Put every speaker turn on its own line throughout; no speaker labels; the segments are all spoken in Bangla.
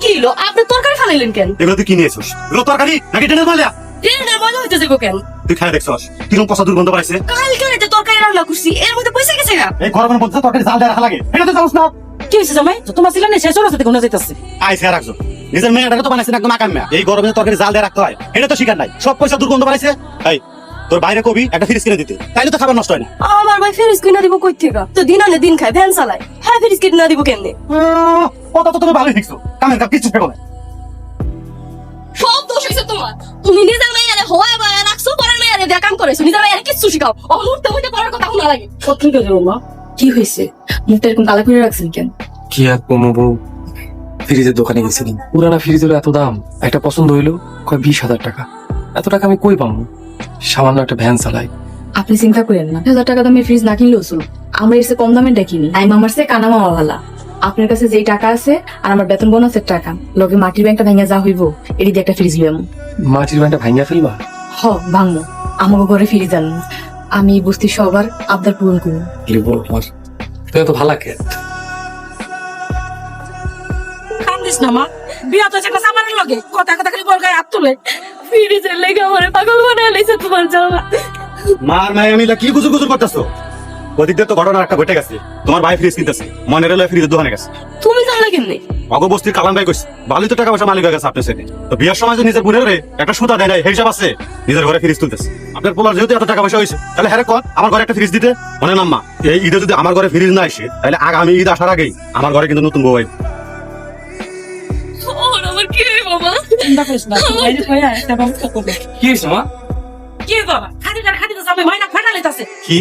কি হলো আপনি তরকারি ফালাইলেন কেন?
এগুলো তুই কি নিয়েছিস? এগুলো তরকারি নাকি ডেনের মালিয়া?
ট্রেনের মজা হইতেছে গো কেন?
তুই খাই দেখছস কিরকম পচা দুর্গন্ধ পাইছে?
কালকে রাতে তরকারি রান্না করছি এর মধ্যে পয়সা গেছে না।
এই গরমের মধ্যে তরকারি জাল দেওয়া রাখা লাগে, এটা তো জানোস না?
কি হয়েছে জামাই? তোমার ছিল না শেষ হয়ে কোন যাইতাছে?
আইসে আর রাখছো নিজের মেয়েটাকে তো বানাইছেন একদম আকাম মেয়া। এই গরমে তরকারি জাল দিয়ে রাখতে হয়, এটা তো শিকার নাই। সব পয়সা দুর্গন্ধ পাইছে। এই তোর বাইরে কবি একটা ফ্রিজ কিনে দিতে, তাইলে তো খাবার নষ্ট হয় না।
আমার ভাই ফ্রিজ কিনা দিব কই থেকে? তো দিন আনে দিন খায় ভ্যান চালায়, হ্যাঁ ফ্রিজ কিনা দিব কেমনে?
কথা তো তুমি ভালোই শিখছো, কামের কাপ কিছু ফেলো না।
সব দোষ হইছে তোমার। তুমি নিজের মেয়েরে হওয়া বায়া রাখছো, পরের মেয়েরে দিয়ে কাম করেছো, নিজের মেয়েরে কিচ্ছু শিখাও। অমুহূর্তে হইতে পড়ার কথা শোনা লাগে। সত্যি করে বলবা কি হয়েছে? মুখটা এরকম কালা করে রাখছেন কেন?
কি আর কমবো, ফ্রিজের দোকানে গেছিলাম, পুরানা ফ্রিজের এত দাম, একটা পছন্দ হইলো কয় 20,000 টাকা। এত টাকা আমি কই পাবো? সামান্য একটা ভ্যান চালাই।
আপনি চিন্তা করেন না, 1000 টাকা দামের ফ্রিজ না কিনলেও চলো। আমরা এর চেয়ে কম দামের কিনি। আই মামার চেয়ে কানা মামা ভালা। আপনার কাছে যেই টাকা আছে আর আমার বেতন বোনাসের টাকা লগে মাটির ব্যাংকটা ভেঙে যা হইব এটি দিয়ে একটা ফ্রিজ লিয়াম।
মাটির ব্যাংকটা ভাঙিয়া ফেলবা?
হ ভাঙবো, আমাকে ঘরে ফিরে যান না। আমি বস্তি সবার আবদার পূরণ করবো।
লিবো আমার তুই এত ভালা কে?
কান্দিস না মা, বিয়া তো একটা সামানের লগে কথা কথা খালি বল গায়ে হাত তুলে। ফ্রিজের লেগে আমারে পাগল বানায় লাইছে তোমার জামা।
মার নাই আমি কি গুজু গুজু করতেছো? ওদিক দিয়ে তো ঘটনা একটা ঘটে গেছে, তোমার ভাই ফ্রিজ কিনতেছে, মনে রেলে ফ্রিজের দোকানে গেছে।
তুমি জানলে কেমনে?
অগবস্তির কালাম ভাই কইছে, ভালোই তো টাকা পয়সা মালিক হয়ে গেছে আপনার সাথে। তো বিয়ার সময় যে নিজের বোনের রে একটা সুতা দেয় নাই হিসাব আছে, নিজের ঘরে ফ্রিজ তুলতেছে। আপনার পোলার যেহেতু এত টাকা পয়সা হয়েছে, তাহলে হ্যাঁ কর আমার ঘরে একটা ফ্রিজ দিতে। মনে নাম্মা এই ঈদে যদি আমার ঘরে ফ্রিজ না আসে, তাহলে আগামী ঈদ আসার আগেই আমার ঘরে কিন্তু নতুন বউ আইবে।
ওর আমার কি হইব মা?
চিন্তা করিস না, বাইরে কইয়া একটা ব্যবস্থা করবে।
কি হয়েছে মা?
কি বাবা, খাদিজার খাদিজা যাবে মাইনা ফাটা লইতাছে।
কি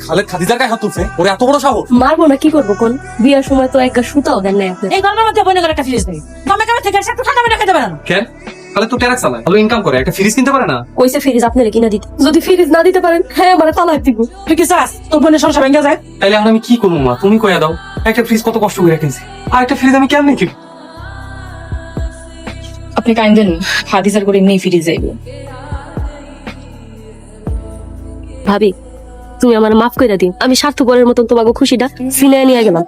খালেদ খাদিজার গায়ে হাত তুলছে? ওরে এত বড় সাহস!
মারবো না কি করবো কোন? বিয়ার সময় তো একটা সুতাও দেন নাই আপনি।
এই গরমের মধ্যে বইনে করে একটা ফ্রিজ নেই। তুমি কেমন থেকে একটু ঠান্ডা মেরে খেতে পারেন?
কেন? খালেদ তো ট্যাক্স চালায়, ভালো ইনকাম করে, একটা ফ্রিজ কিনতে পারে না?
কইছে ফ্রিজ আপনারে কিনা দিতে। যদি ফ্রিজ না দিতে পারেন হ্যাঁ মানে তালাক দিব।
তুই কি চাস তোর বোনের সংসার ভেঙে যায়?
তাইলে এখন আমি কি করবো মা? তুমি কইয়া দাও। একটা ফ্রিজ কত কষ্ট করে কিনছি, আর একটা ফ্রিজ আমি কেমনে কিনবো?
আপনি কাইন্দেন, খাদিজার করে এমনি ফিরে যাইব।
ভাবি তুমি আমার মাফ কইরা দিন, আমি স্বার্থপরের মতন তোমাকে খুশিটা সিনে নিয়ে গেলাম।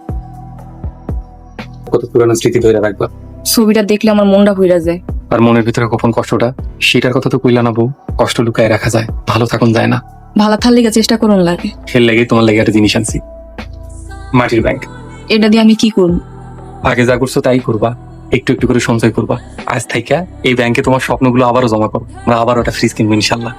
কত পুরানো স্মৃতি ধরে রাখবা।
ছবিটা দেখলে আমার মনটা ভইরা যায়।
আর মনের ভিতরে গোপন কষ্টটা, সেটার কথা তো কইলা না বউ। কষ্ট লুকায় রাখা যায়, ভালো থাকুন যায় না।
ভালো থার লিগা চেষ্টা করুন লাগে।
খেল লেগে তোমার লেগে একটা জিনিস আনছি, মাটির ব্যাংক।
এটা দিয়ে আমি কি করব?
আগে যা করছো তাই করবা, একটু একটু করে সঞ্চয় করবা। আজ থাইকা এই ব্যাংকে তোমার স্বপ্নগুলো আবারও জমা করো, আমরা আবার ওটা ফ্রিজ কিনবো ইনশাল্লাহ।